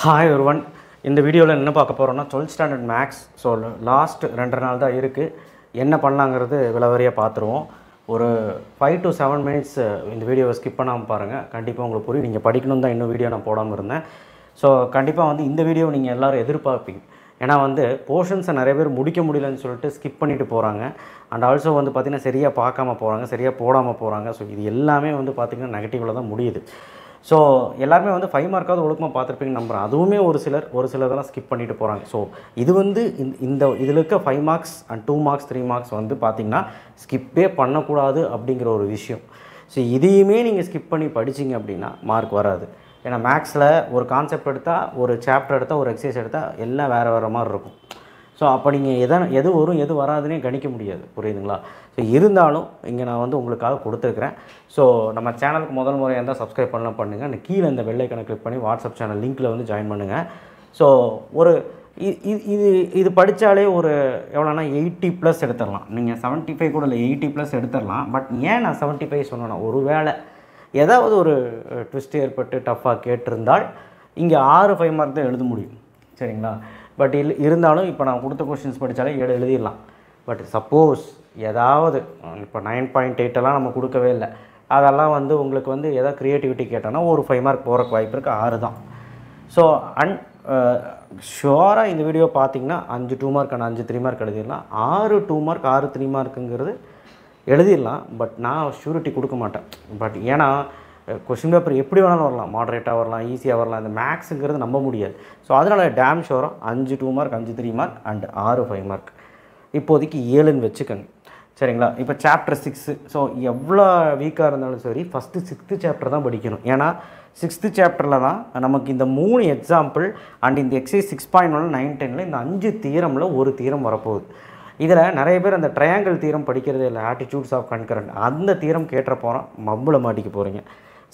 Hi everyone. இந்த வீடியோவில் என்ன பார்க்க போகிறோம்னா 12th standard maths. So last 2 நாள் தான் இருக்குது. என்ன பண்ணலாங்கிறது விளவரியாக பார்த்துருவோம். ஒரு 5 to 7 minutes இந்த வீடியோவை ஸ்கிப் பண்ணாமல் பாருங்கள். கண்டிப்பாக உங்களுக்கு புரியும். நீங்கள் படிக்கணும் தான் இன்னும் வீடியோ நான் போடாமல் இருந்தேன். ஸோ கண்டிப்பாக இந்த வீடியோவை நீங்கள் எல்லோரும் எதிர்பார்ப்பீங்க. ஏன்னா போர்ஷன்ஸை நிறைய பேர் முடிக்க முடியலன்னு சொல்லிட்டு ஸ்கிப் பண்ணிவிட்டு போகிறாங்க. அண்ட் ஆல்சோ பார்த்திங்கன்னா சரியாக பார்க்காம போகிறாங்க, சரியாக போடாமல் போகிறாங்க. ஸோ இது எல்லாமே பார்த்திங்கன்னா நெகட்டிவில் தான் முடியுது. ஸோ எல்லாருமே 5 மார்க்காவது ஒழுக்கமாக பார்த்துருப்பீங்கன்னு நம்புகிறேன். அதுவுமே ஒரு சிலதெல்லாம் ஸ்கிப் பண்ணிட்டு போகிறாங்க. ஸோ இது இதில் இருக்க 5 மார்க்ஸ் அண்ட் 2 மார்க்ஸ் 3 மார்க்ஸ் பார்த்திங்கன்னா ஸ்கிப்பே பண்ணக்கூடாது அப்படிங்கிற ஒரு விஷயம். ஸோ இதையுமே நீங்கள் ஸ்கிப் பண்ணி படிச்சிங்க அப்படின்னா மார்க் வராது. ஏன்னா மேக்ஸில் ஒரு கான்செப்ட் எடுத்தால், ஒரு சாப்டர் எடுத்தால், ஒரு எக்ஸசைஸ் எடுத்தால் எல்லாம் வேறு மாதிரி இருக்கும். ஸோ அப்போ நீங்கள் எது வரும் எது வராதுன்னே கணிக்க முடியாது. புரியுதுங்களா? ஸோ இருந்தாலும் இங்கே நான் உங்களுக்காக கொடுத்துருக்குறேன். ஸோ நம்ம சேனலுக்கு முதல் முறையாக இருந்தால் சப்ஸ்கிரைப் பண்ணலாம் பண்ணுங்கள். அந்த கீழே இந்த பெல் ஐக்கனை கிளிக் பண்ணி வாட்ஸ்அப் சேனல் லிங்க்கில் ஜாயின் பண்ணுங்கள். ஸோ இது படித்தாலே ஒரு எவ்வளோனா 80+ எடுத்துடலாம். நீங்கள் 75 கூட இல்லை, 80+ எடுத்துடலாம். பட் ஏன் நான் 75 சொன்னேன்னா, ஒரு வேளை ஏதாவது ஒரு ட்விஸ்ட் ஏற்பட்டு டஃப்பாக கேட்டிருந்தால் இங்கே 6 மார்க் தான் எழுத முடியும். சரிங்களா? பட் இருந்தாலும் இப்போ நான் கொடுத்த கொஷின்ஸ் படித்தாலே 7 எழுதிடலாம். பட் சப்போஸ் ஏதாவது இப்போ 9.8 நம்ம கொடுக்கவே இல்லை, அதெல்லாம் உங்களுக்கு எதாவது க்ரியேட்டிவிட்டி கேட்டோன்னா ஒரு 5 மார்க் போகிறக்கு வாய்ப்பு இருக்குது. 6 தான். ஸோ ஷுவராக இந்த வீடியோ பார்த்தீங்கன்னா 5 2 மார்க் அண்ட் 5 3 மார்க் எழுதிடலாம். 6 2 மார்க் 6 3 மார்க்குங்கிறது எழுதிடலாம். பட் நான் ஷூரிட்டி கொடுக்க மாட்டேன். பட் ஏன்னா கொஷின் பேப்பர் எப்படி வேணாலும் வரலாம், மாடரேட்டாக வரலாம், ஈஸியாக வரலாம். இந்த மேக்ஸுங்கிறது நம்ப முடியாது. ஸோ அதனால் டேம் ஷோராக 5 2 மார்க் 5 3 மார்க் அண்ட் 6 5 மார்க் இப்போதைக்கு 7ன்னு வச்சுக்கோங்க. சரிங்களா? இப்போ சாப்டர் 6. ஸோ எவ்வளோ வீக்காக இருந்தாலும் சரி, ஃபஸ்ட்டு 6th சாப்டர் தான் படிக்கணும். ஏன்னா 6th சாப்டரில் தான் நமக்கு இந்த 3 எக்ஸாம்பிள் அண்ட் இந்த எக்ஸைஸ் 6.1 9 10 இந்த 5 தியரமில் ஒரு தியரம் வரப்போகுது. இதில் நிறைய பேர் அந்த ட்ரையாங்கிள் தியரம் படிக்கிறதே இல்லை, ஆட்டிடியூட்ஸ் ஆஃப் கன்கரண்ட். அந்த தியரம் கேட்ட போகிறோம், மப்பில் மாட்டிக்க போகிறீங்க.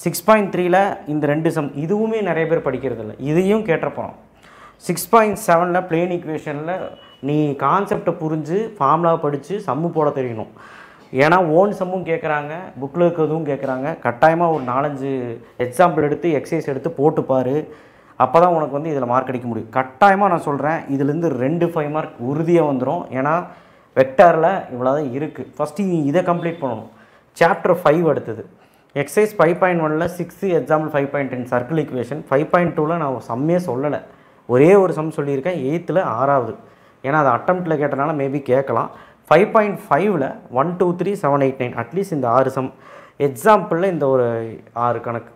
6.3 இந்த 2 சம் இதுவுமே நிறைய பேர் படிக்கிறது இல்லை, இதையும் கேட்ட போகிறோம். 6.7 பிளேன் ஈக்குவேஷனில் நீ கான்செப்டை புரிஞ்சு ஃபார்முலாவை படித்து சம்மு போட தெரியணும். ஏன்னா ஓன் சம்மும் கேட்குறாங்க, புக்கில் இருக்கிறதும் கேட்குறாங்க. கட்டாயமாக ஒரு 4-5 எக்ஸாம்பிள் எடுத்து எக்ஸசைஸ் எடுத்து போட்டுப்பார். அப்போ தான் உனக்கு இதில் மார்க் அடிக்க முடியும். கட்டாயமாக நான் சொல்கிறேன், இதுலேருந்து 2 5 மார்க் உறுதியாக வந்துடும். ஏன்னா வெக்டாரில் இவ்வளோ தான் இருக்குது. ஃபஸ்ட்டு இதை கம்ப்ளீட் பண்ணணும். சாப்டர் 5 அடுத்தது exercise 5.1 6th example 5.10 circle equation. 5.2 நான் சம்மே சொல்லலை, ஒரே ஒரு சம் சொல்லியிருக்கேன். 8th 6வது. ஏன்னா அது அட்டம்ப்டில் கேட்டனால மேபி கேட்கலாம். 5.5 1 2 3 7 8 9 அட்லீஸ்ட் இந்த 6 சம் எக்ஸாம்பிளில் இந்த ஒரு 6 கணக்கு.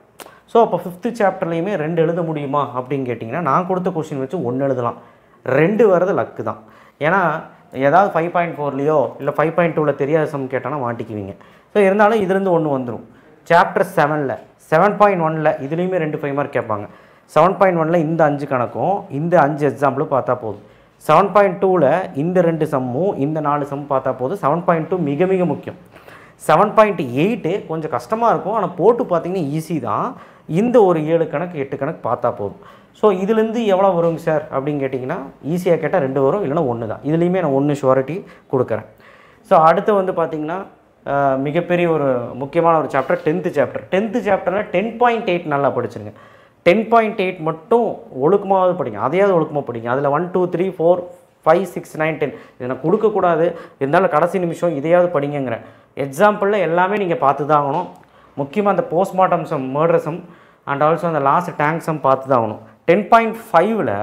ஸோ அப்போ 5th சாப்டர்லேயுமே 2 எழுத முடியுமா அப்படின்னு கேட்டிங்கன்னா, நான் கொடுத்த கொஸ்டின் வச்சு 1 எழுதலாம். 2 வர்றது லக்கு தான். ஏன்னா ஏதாவது 5.4லையோ இல்லை 5.2 தெரியாத சம் கேட்டானா மாட்டிக்குவீங்க. ஸோ இருந்தாலும் இதுலேருந்து 1 வந்துடும். சாப்டர் 7 7.1 இதுலேயுமே 2 5 மார்க் கேட்பாங்க. 7.1 இந்த 5 கணக்கும் இந்த 5 எக்ஸாம்பிளும் பார்த்தா போதும். 7.2 இந்த 2 சம்மும் இந்த 4 சம் பார்த்தா போதும். 7.2 மிக மிக முக்கியம். 7.8 கொஞ்சம் கஷ்டமாக இருக்கும், ஆனால் போட்டு பார்த்தீங்கன்னா ஈஸி தான். இந்த ஒரு 7 கணக்கு 8 கணக்கு பார்த்தா போதும். ஸோ இதுலேருந்து எவ்வளோ வருங்க சார் அப்படின்னு கேட்டிங்கன்னா, ஈஸியாக கேட்டால் 2 வரும், இல்லைனா 1 தான். இதுலேயுமே நான் 1 ஷுவரிட்டி கொடுக்குறேன். ஸோ அடுத்து பார்த்திங்கன்னா மிகப்பெரிய ஒரு முக்கியமான ஒரு சாப்டர் 10th சாப்டர். 10th சாப்டரில் 10.8 நல்லா படிச்சுருங்க. 10.8 மட்டும் ஒழுக்கமாவது படிங்க, அதையாவது ஒழுக்கமாக படிங்க. அதில் 1 2 3 4 5 6 9 10 இதை நான் கொடுக்கக்கூடாது, இருந்தாலும் கடைசி நிமிஷம் இதையாவது படிங்கிறேன். எக்ஸாம்பிளில் எல்லாமே நீங்கள் பார்த்து தான் ஆகணும். முக்கியமாக அந்த postmortem sum, murder sum and also அந்த லாஸ்ட் டேங்க் சம் பார்த்து தான் ஆகணும். 10.5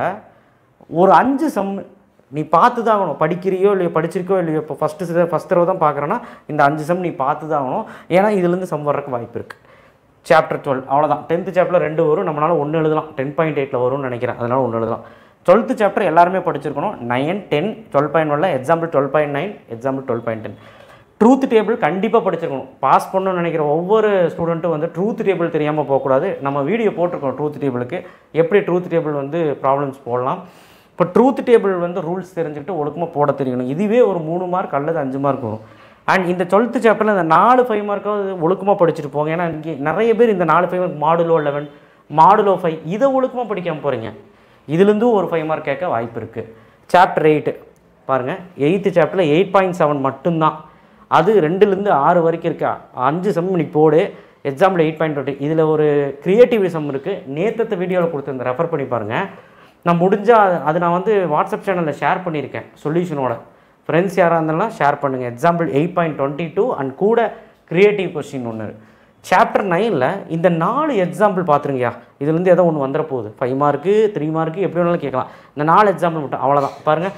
ஒரு 5 சம் நீ பார்த்து தான் ஆகணும். படிக்கிறியோ இல்லையோ, படிச்சிருக்கோ இல்லையோ, இப்போ ஃபஸ்ட் தடவை தான் பார்க்குறேன்னா இந்த 5 சம் நீ பார்த்து தான் ஆகணும். ஏன்னா இதுலேருந்து சம் வர்றதுக்கு வாய்ப்பு இருக்குது. சாப்டர் 12 அவ்வளோதான். 10th சாப்டரில் 2 வரும், நம்மளால் 1 எழுதலாம். 10.8 வரும்னு நினைக்கிறேன், அதனால் 1 எழுதலாம். 12th சாப்டர் எல்லாருமே படிச்சிருக்கணும். 9 10 12.1 எக்ஸாம்பிள் 12.9 எக்ஸாம்பிள் 12.10. ட்ரூத் டேபிள் கண்டிப்பாக படிச்சிருக்கணும். பாஸ் பண்ணணும்னு நினைக்கிற ஒவ்வொரு ஸ்டூடெண்ட்டும் ட்ரூத் டேபிள் தெரியாமல் போகக்கூடாது. நம்ம வீடியோ போட்டிருக்கோம் ட்ரூத் டேபிளுக்கு, எப்படி ட்ரூத் டேபிள் ப்ராப்ளம்ஸ் போடலாம். இப்போ ட்ரூத் டேபிள் ரூல்ஸ் தெரிஞ்சுக்கிட்டு ஒழுக்கமாக போட தெரியணும். இதுவே ஒரு 3 மார்க் அல்லது 5 மார்க் வரும். அண்ட் இந்த 12th சாப்டரில் இந்த 4 5 மார்க்காவது ஒழுக்கமாக படிச்சுட்டு போங்க. ஏன்னா இங்கே நிறைய பேர் இந்த 4 5 மார்க் மாடுலோ 11 மாடுலோ 5 இதை ஒழுக்கமாக படிக்காமல் போகிறீங்க. இதுலேருந்தும் ஒரு 5 மார்க் கேட்க வாய்ப்பு இருக்குது. சாப்டர் 8 பாருங்கள். 8th சாப்டரில் 8.7 மட்டும்தான். அது 2லேருந்து 6 வரைக்கும் இருக்கா. 5 சம் நீ போடு. எக்ஸாம்பிள் 8.20 இதில் ஒரு கிரியேட்டிவிசம் இருக்குது. நேற்று வீடியோவில் கொடுத்துருந்த ரெஃபர் பண்ணி பாருங்கள். நான் முடிஞ்சால் அது நான் வந்து வாட்ஸ்அப் சேனலில் ஷேர் பண்ணியிருக்கேன் சொல்யூஷனோட. ஃப்ரெண்ட்ஸ் யாராக இருந்தாலும் ஷேர் பண்ணுங்கள். எக்ஸாம்பிள் 8.22 அண்ட் கூட கிரியேட்டிவ் கொஸ்டின் ஒன்று. சாப்டர் 9ல் இந்த 4 எக்ஸாம்பிள் பார்த்துருங்கய்யா. இதுலேருந்து ஏதோ ஒன்று வந்துட போகுது. 5 மார்க்கு 3 மார்க்கு எப்படி வேணாலும் கேட்கலாம். இந்த 4 எக்ஸாம்பிள் மட்டும் அவ்வளோதான். பாருங்கள்,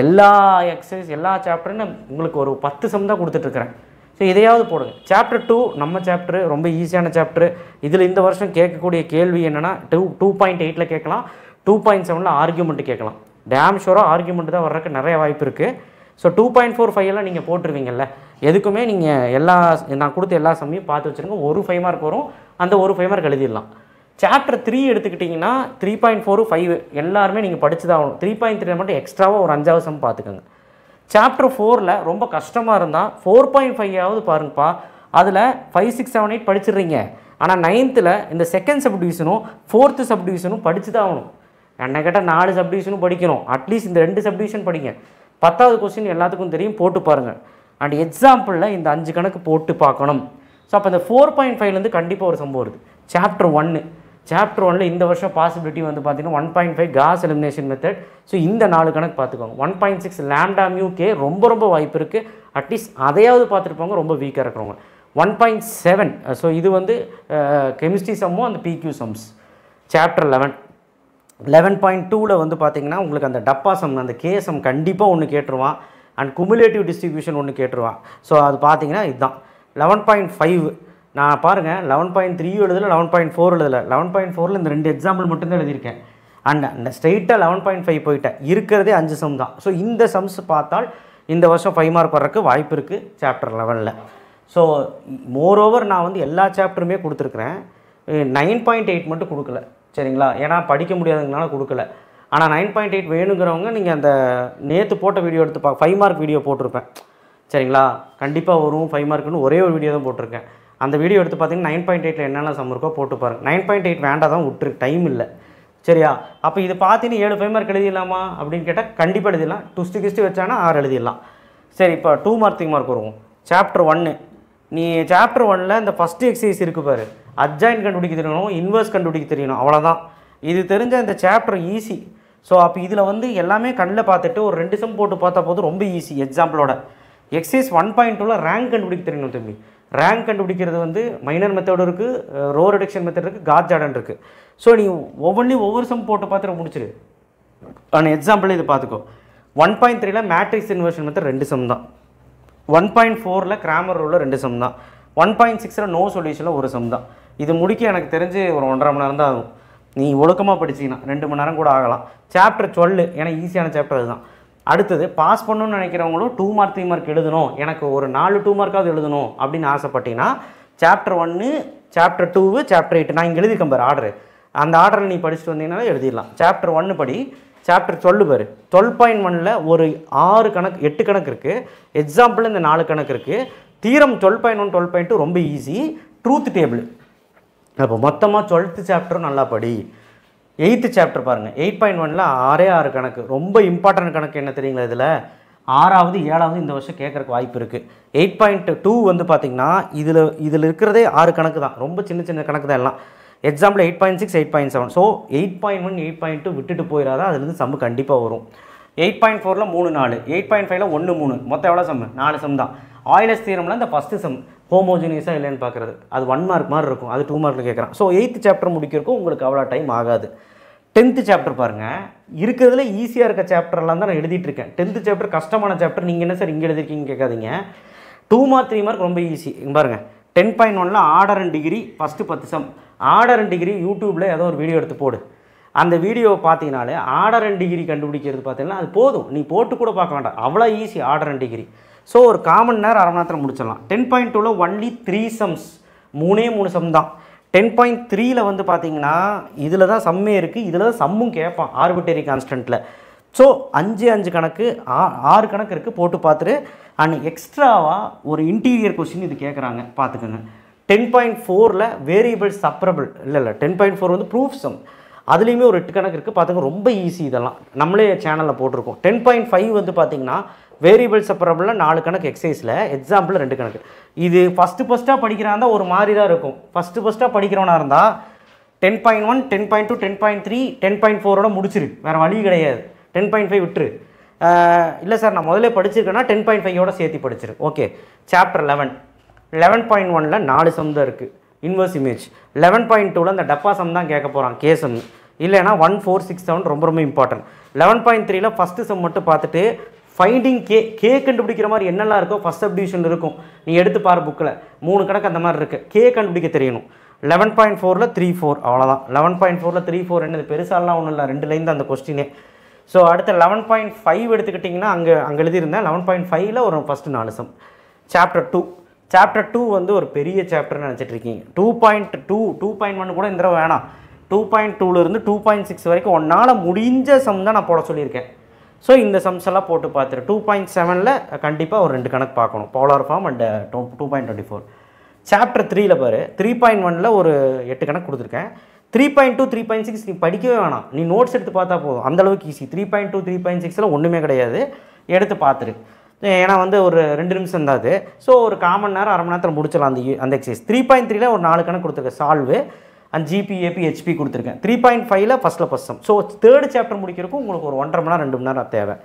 எல்லா எக்ஸசைஸ் எல்லா சாப்டர்னு உங்களுக்கு ஒரு 10 சம் தான் கொடுத்துட்ருக்குறேன். ஸோ இதையாவது போடுங்க. சாப்டர் 2 நம்ம சாப்டர் ரொம்ப ஈஸியான சாப்டர். இதில் இந்த வருஷம் கேட்கக்கூடிய கேள்வி என்னென்னா 2.8ல் கேட்கலாம், 2.7ல் ஆர்கியூமெண்ட்டு கேட்கலாம். டேம் ஷோராக ஆர்கியூமெண்ட் தான் வர்றதுக்கு நிறைய வாய்ப்பு இருக்குது. ஸோ 2.45 எல்லாம் நீங்கள் போட்டுருவீங்கல்ல. எதுக்குமே நீங்கள் நான் கொடுத்த எல்லா சமயம் பார்த்து வச்சுருங்க. ஒரு 5 மார்க் வரும், அந்த ஒரு 5 மார்க் எழுதிடலாம். சாப்டர் 3 எடுத்துக்கிட்டிங்கன்னா 3.4 5 எல்லாருமே நீங்கள் படிச்சு தான் ஆகணும். 3.3 மட்டும் எக்ஸ்ட்ராவாக ஒரு 5வது சம் பார்த்துக்கோங்க. சாப்டர் 4ல் ரொம்ப கஷ்டமாக இருந்தால் 4.5 பாருங்கப்பா. அதில் 5, 6, 7, 8 படிச்சிடுறீங்க. ஆனால் 9th இந்த செகண்ட் சப்டிவிஷனும் 4th சப்டிவிஷனும் படிச்சு தான் ஆகணும். என்ன கேட்டால் 4 சப்டிவிஷனும் படிக்கணும். அட்லீஸ்ட் இந்த 2 சப்டிவிஷன் படிங்க. 10வது கொஸ்டின் எல்லாத்துக்கும் தெரியும், போட்டு பாருங்கள். அண்ட் எக்ஸாம்பிளில் இந்த 5 கணக்கு போட்டு பார்க்கணும். ஸோ அப்போ இந்த 4.5லேருந்து கண்டிப்பாக ஒரு சம்பவம் வருது. சாப்டர் 1ல் இந்த வருஷம் பாசிபிலிட்டி வந்து பார்த்தீங்கன்னா 1.5 காஸ் எலிமினேஷன் மெத்தட். ஸோ இந்த 4 கணக்கு பார்த்துக்கோங்க. 1.6 லாம்டா மியூ கே ரொம்ப வாய்ப்பு இருக்குது. அட்லீஸ்ட் அதையாவது பார்த்துருப்பாங்க ரொம்ப வீக்காக இருக்கிறவங்க. 1.7 ஸோ இது வந்து கெமிஸ்ட்ரி சம்மும் அந்த பிக்யூ சம்ஸ். சாப்டர் 11.2ல் வந்து பார்த்திங்கன்னா உங்களுக்கு அந்த டப்பா சம் அந்த கேசம் கண்டிப்பாக ஒன்று கேட்டுருவான். அண்ட் குமுலேட்டிவ் டிஸ்ட்ரிபியூஷன் ஒன்று கேட்டுருவான். ஸோ அது பார்த்தீங்கன்னா இதுதான். 11.5 நான் பாருங்கள் 11.3 எழுதலை, 11.4 எழுதலை. 11.4ல் இந்த 2 எக்ஸாம்பிள் மட்டும்தான் எழுதியிருக்கேன். அண்ட் அந்த ஸ்ட்ரெயிட்டாக 11.5 போயிட்டேன். இருக்கிறதே 5 சம் தான். ஸோ இந்த சம்ஸ் பார்த்தால் இந்த வருஷம் 5 மார்க் வர்றதுக்கு வாய்ப்பு இருக்குது சாப்டர் 11ல். ஸோ மோரோவர் நான் வந்து எல்லா சாப்டருமே கொடுத்துருக்குறேன். 9.8 மட்டும் கொடுக்கல, சரிங்களா? ஏன்னா படிக்க முடியாதுங்கனால கொடுக்கல. ஆனால் 9.8 வேணுங்கிறவங்க நீங்கள் அந்த நேற்று போட்ட வீடியோ எடுத்து 5 மார்க் வீடியோ போட்டிருப்பேன், சரிங்களா? கண்டிப்பாக வரும் 5 மார்க்குன்னு ஒரே ஒரு வீடியோ தான் போட்டிருக்கேன். அந்த வீடியோ எடுத்து பார்த்தீங்கன்னா 9.8ல் என்னென்ன சம் இருக்கோ போட்டு பாருங்கள். 9.8 வேண்டாம் தான் விட்டுரு, டைம் இல்லை, சரியா? அப்போ இது பார்த்தீங்கன்னா 7 5 மார்க் எழுதிடலாமா அப்படின்னு கேட்டால் கண்டிப்பாக எழுதிடலாம். டுஸ்ட்டு வச்சானா 6 எழுதிடலாம். சரி, இப்போ 2 மார்க் 3 மார்க் வருவோம். சாப்டர் 1 நீ சாப்டர் 1ல் இந்த ஃபஸ்ட்டு எக்ஸசைஸ் இருக்குது பாரு, அட்ஜாயின் கண்டுபிடிக்க தெரியணும், இன்வர்ஸ் கண்டுபிடிக்க தெரியணும், அவ்வளோதான். இது தெரிஞ்ச இந்த சாப்டர் ஈஸி. ஸோ அப்போ இதில் வந்து எல்லாமே கண்ணில் பார்த்துட்டு ஒரு 2 சம் போட்டு பார்த்தா போதும், ரொம்ப ஈஸி. எக்ஸாம்பிளோட எக்ஸசைஸ் 1.2ல் ரேங்க் கண்டுபிடிக்க தெரியணும் தம்பி. ரேங்க் கண்டுபிடிக்கிறது வந்து மைனர் மெத்தட் இருக்குது, ரோ ரிடக்ஷன் மெத்தட் இருக்குது, காஸ் ஜார்டன் இருக்குது. ஸோ நீ ஒவ்வொரு சம் போட்டு பார்த்துட்டு முடிச்சிரு. ஆனால் எக்ஸாம்பிள் இது பார்த்துக்கோ. 1.3ல் மேட்ரிக்ஸ் இன்வர்ஷன் மெத்தட் 2 சம் தான். 1.4ல் கிராமர் ரூலில் 2 சம் தான். 1.6ல் நோ சொல்யூஷனில் 1 சம் தான். இது முடிக்க எனக்கு தெரிஞ்சு ஒரு 1.5 மணி நேரம் தான் ஆகும். நீ ஒழுக்கமாக படிச்சிங்கன்னா 2 மணி நேரம் கூட ஆகலாம். சாப்டர் 12 ஏன்னா ஈஸியான சாப்டர் அதுதான். அடுத்தது பாஸ் பண்ணணும்னு நினைக்கிறவங்களும் 2 மார்க் 3 மார்க் எழுதணும், எனக்கு ஒரு 4 2 மார்க்காவது எழுதணும் அப்படின்னு ஆசைப்பட்டீங்கன்னா சாப்டர் 1, சாப்டர் 2, சாப்டர் 8 நான் இங்கே எழுதியிருக்கேன் பாரு ஆர்டர். அந்த ஆர்டரில் நீ படிச்சுட்டு வந்தீங்கன்னா எழுதிடலாம். சாப்டர் 1 படி. சாப்டர் 12 பாரு. 12.1ல் ஒரு 6 கணக்கு 8 கணக்கு இருக்குது. எக்ஸாம்பிள் இந்த 4 கணக்கு இருக்குது. தீரம் 12.1 12.2 ரொம்ப ஈஸி. Truth table. அப்போ மொத்தமாக 12th சாப்டரும் நல்லா படி. 8th சாப்டர் பாருங்கள். 8.1ல் 6 கணக்கு ரொம்ப இம்பார்ட்டன்ட் கணக்கு என்ன தெரியுங்களா? இதில் 6வது 7வது இந்த வருஷம் கேட்குறக்கு வாய்ப்பு இருக்குது. 8.2 வந்து பார்த்திங்கன்னா இதில் இருக்கிறதே 6 கணக்கு தான், ரொம்ப சின்ன கணக்கு தான் எல்லாம். எக்ஸாம்பிள் 8.6 8.7. ஸோ 8.1 8.2 விட்டுட்டு போயிடாத, அதுலேருந்து சம்மு கண்டிப்பாக வரும். 8.4ல் 3 4, 8.5ல் 1 3, மொத்தம் எவ்வளோ சம்மு? 4 சம் தான். ஆயிலர்ஸ் தியரமில் இந்த ஃபஸ்ட்டு சம் ஹோமோஜினியஸாக இல்லைன்னு பார்க்குறது, அது 1 மார்க் மாதிரி இருக்கும், அது 2 மார்க்கில் கேட்குறான். ஸோ 8th சாப்டர் முடிக்கிறக்கும் உங்களுக்கு அவ்வளோ டைம் ஆகாது. 10th சாப்டர் பாருங்கள். இருக்கிறதுல ஈஸியாக இருக்க சாப்டர்லாம் தான் நான் எழுதிட்டு இருக்கேன். 10th சாப்டர் கஷ்டமான சாப்டர். நீங்கள் என்ன சார் இங்கே எழுதிருக்கீங்கன்னு கேட்காதீங்க. 2 மார்க் 3 மார்க் ரொம்ப ஈஸி. பாருங்கள் 10.1ல் order and degree first 10 sum. Order and degree யூடியூப்பில் ஏதோ ஒரு வீடியோ எடுத்து போடு. அந்த வீடியோவை பார்த்தீங்கனாலே ஆர்டர் அண்ட் டிகிரி கண்டுபிடிக்கிறது பார்த்தீங்கன்னா அது போதும், நீ போட்டு கூட பார்க்க வேண்டாம், அவ்வளோ easy order and degree. So ஒரு காமன் நேரம் 1/2 மணி நேரத்தில் முடிச்சிடலாம். 10.2ல் ஒன்லி 3 சம்ஸ், 3 சம் தான். 10.3ல் வந்து பார்த்தீங்கன்னா இதில் தான் சம்மே இருக்குது, இதில் தான் சம்மும் கேட்பான் ஆர்பிட்டரி கான்ஸ்டன்ட்டில். ஸோ 5 கணக்கு 6 கணக்கு இருக்குது, போட்டு பார்த்துட்டு. அண்ட் எக்ஸ்ட்ராவாக ஒரு இன்டீரியர் கொஸ்டின் இது கேட்குறாங்க, பார்த்துக்கோங்க. 10.4ல் வேரியபிள் சப்ரபிள் இல்லை 10.4 வந்து ப்ரூஃப் சம், அதுலேயுமே ஒரு 8 கணக்கு இருக்குது, பார்த்துங்க ரொம்ப ஈஸி. இதெல்லாம் நம்மளே சேனலில் போட்டிருக்கோம். 10.5 வந்து பார்த்திங்கன்னா வேரியபிள் செப்பரபிளில் 4 கணக்கு எக்ஸசைஸில், எக்ஸாம்பிள் 2 கணக்கு. இது ஃபஸ்ட்டாக படிக்கிறா இருந்தால் ஒரு மாதிரி தான் இருக்கும். ஃபஸ்ட்டாக படிக்கிறவனா இருந்தால் 10.1, 10.2, 10.3, 10.4ஓட முடிச்சிரு, வேறு வழி கிடையாது. 10.5 விட்டுரு. இல்லை சார் நான் முதல்ல படிச்சிருக்கேன்னா 10.5ஓட சேர்த்து படிச்சிரு. ஓகே. சாப்டர் 11.1ல் 4 சம் தான் இருக்குது. Inverse image. 11.2ல் அந்த டப்பா சம் தான் கேட்க போகிறான், கே சம். இல்லைனா 1, 4, 6, 7 ரொம்ப ரொம்ப இம்பார்ட்டன்ட். 11.3ல் ஃபஸ்ட்டு சம் மட்டும் பார்த்துட்டு ஃபைண்டிங் கே கண்டுபிடிக்கிற மாதிரி என்னெல்லாம் இருக்கோ ஃபஸ்ட் சப்டிவிஷன் இருக்கும், நீ எடுத்து பாரு புக்கில் 3 கணக்கு அந்த மாதிரி இருக்குது. கே கண்டுபிடிக்க தெரியணும். 11.4ல் 3, 4 அவ்வளோதான். 11.4ல் 3, 4 என்னது பெருசாலாம் ஒன்றும் இல்லை, 2 லைன் தான் அந்த கொஸ்டினே. ஸோ அடுத்த 11.5 எடுத்துக்கிட்டிங்கன்னா அங்கே எழுதியிருந்தேன். 11.5ல் ஒரு ஃபஸ்ட்டு 4 சம். சாப்டர் 2 வந்து ஒரு பெரிய சாப்டர்னு நினச்சிட்ருக்கீங்க. 2.1 கூட இந்த தடவை வேணாம். 2.2லேருந்து 2.6 வரைக்கும் ஒன்றால் முடிஞ்ச சம் தான் நான் போட சொல்லியிருக்கேன். ஸோ இந்த சம்ஸ் எல்லாம் போட்டு பார்த்துரு. 2.7ல் கண்டிப்பாக ஒரு 2 கணக்கு பார்க்கணும், போலார் ஃபார்ம் அண்ட் 2.24. சாப்டர் 3ல் பாரு, 3.1ல் ஒரு 8 கணக்கு கொடுத்துருக்கேன். 3.2, 3.6 நீ படிக்கவே வேணாம், நீ நோட்ஸ் எடுத்து பார்த்தா போதும், அந்தளவுக்கு ஈஸி. 3.2, 3.6ல் ஒன்றுமே கிடையாது, எடுத்து பார்த்துரு. ஏன்னா வந்து ஒரு 2 நிமிஷம் தான் அது. ஸோ ஒரு 1/4 மணி நேரம் 1/2 மணி நேரத்தில் முடிச்சிடலாம் அந்த எக்ஸசைஸ். 3.3ல் ஒரு 4 கணக்கு கொடுத்துருக்கேன், solve and GB, AB, HB கொடுத்துருக்கேன். 3.5ல் ஃபஸ்ட்டில் சம். ஸோ 3rd சாப்டர் முடிக்கிறதுக்கும் உங்களுக்கு ஒரு 1.5 மணி நேரம் 2 மணி நேரம் தேவை.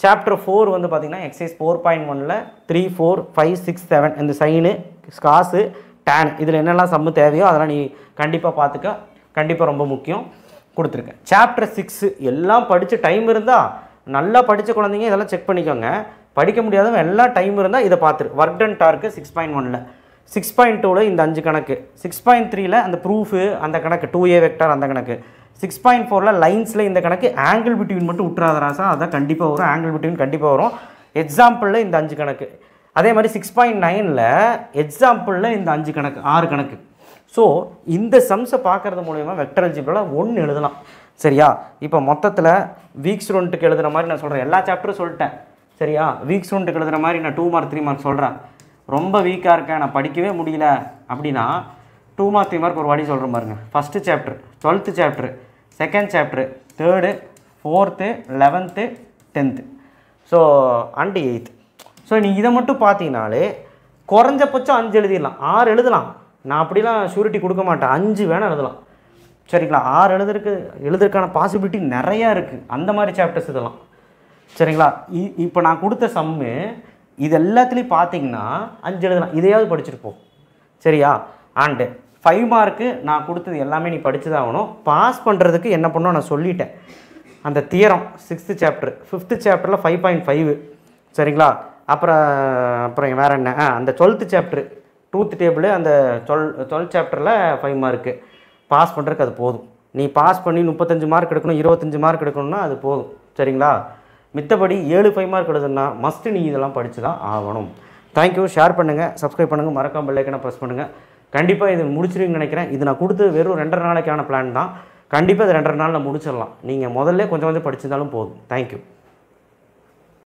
சாப்டர் 4 வந்து பார்த்திங்கன்னா எக்ஸசைஸ் 4.1ல் 3, 4, 5, 6, 7 இந்த சைனு, ஸ்காஸு, டேன் இதில் என்னெல்லாம் சம்மு தேவையோ அதெல்லாம் நீ கண்டிப்பாக பார்த்துக்க, கண்டிப்பாக ரொம்ப முக்கியம் கொடுத்துருக்கேன். சாப்டர் 6 எல்லாம் படித்த டைம் இருந்தால், நல்லா படித்த குழந்தைங்க இதெல்லாம் செக் பண்ணிக்கோங்க. படிக்க முடியாதவங்க எல்லாம் டைம் இருந்தால் இதை பார்த்துரு. ஒர்க் டன் டார்க்கு 6.1ல், 6.2ல் இந்த 5 கணக்கு, 6.3ல் அந்த ப்ரூஃபு அந்த கணக்கு, 2A வெக்டார் அந்த கணக்கு, 6.4ல் லைன்ஸில் இந்த கணக்கு, ஆங்கிள் பிட்வீன் மட்டும் விட்டுறாதராசா, அதான் கண்டிப்பாக வரும், ஆங்கிள் பிட்வீன் கண்டிப்பாக வரும். எக்ஸாம்பிளில் இந்த 5 கணக்கு. அதே மாதிரி 6.9ல் எக்ஸாம்பிளில் இந்த 5 கணக்கு, 6 கணக்கு. ஸோ இந்த சம்ஸை பார்க்குறது மூலயமா வெக்டர் அல்ஜிப்ராவில் 1 எழுதலாம். சரியா? இப்போ மொத்தத்தில் வீக் ஸ்டூடெண்ட்டுக்கு எழுதுகிற மாதிரி நான் சொல்கிறேன், எல்லா சாப்டரும் சொல்லிட்டேன். சரியா? வீக் ஸ்டூடெண்ட்டுக்கு எழுதுகிற மாதிரி நான் 2 மார்க் 3 மார்க் சொல்கிறேன். ரொம்ப வீக்காக இருக்கேன், நான் படிக்கவே முடியல அப்படின்னா 2 மார்க் 3 மார்க் ஒரு வாடி சொல்கிறேன் பாருங்க. First chapter, 12th chapter, 2nd chapter, 3rd, 4th, 11th, 10th, so and 8th. So நீ இதை மட்டும் பார்த்தீங்கனாலே குறைஞ்சபட்சம் 5 எழுதிடலாம், 6 எழுதலாம். நான் அப்படிலாம் ஷூரிட்டி கொடுக்க மாட்டேன், 5 வேணால் எழுதலாம். சரிங்களா? 6 எழுதுறதுக்கான பாசிபிலிட்டி நிறையா இருக்குது, அந்த மாதிரி சாப்டர்ஸ் இதெல்லாம். சரிங்களா? இப்போ நான் கொடுத்த சம்மு இது எல்லாத்துலேயும் பார்த்தீங்கன்னா 5 எழுதலாம், இதையாவது படிச்சுருப்போம். சரியா? அண்டு 5 மார்க்கு நான் கொடுத்தது எல்லாமே நீ படித்து தான் ஆகணும். பாஸ் பண்ணுறதுக்கு என்ன பண்ணோம் நான் சொல்லிட்டேன். அந்த தியரம் 6th சாப்டர், 5th சாப்டரில் 5.5. சரிங்களா? அப்புறம் வேறு என்ன, அந்த 12th சாப்டர் ட்ரூத் டேபிள், அந்த 12th சாப்டரில் 5 மார்க்கு. பாஸ் பண்ணுறதுக்கு அது போதும். நீ பாஸ் பண்ணி 35 மார்க் எடுக்கணும், 25 மார்க் எடுக்கணும்னா அது போதும். சரிங்களா? மித்தபடி 7 5 மார்க் எழுதுனா மஸ்ட்டு நீ இதெல்லாம் படித்து தான் ஆகணும். தேங்க்யூ. ஷேர் பண்ணுங்கள், சப்ஸ்கிரைப் பண்ணுங்கள், மறக்காம பெல் ஐக்கனை ப்ரெஸ் பண்ணுங்கள். கண்டிப்பாக இது முடிச்சிருவீங்கன்னு நினைக்கிறேன். இது நான் கொடுத்தது வெறும் 2.5 நாளைக்கான பிளான் தான். கண்டிப்பாக இது 2.5 நாளில் முடிச்சிடலாம். நீங்கள் முதல்ல கொஞ்சம் படிச்சிருந்தாலும் போதும். தேங்க்யூ.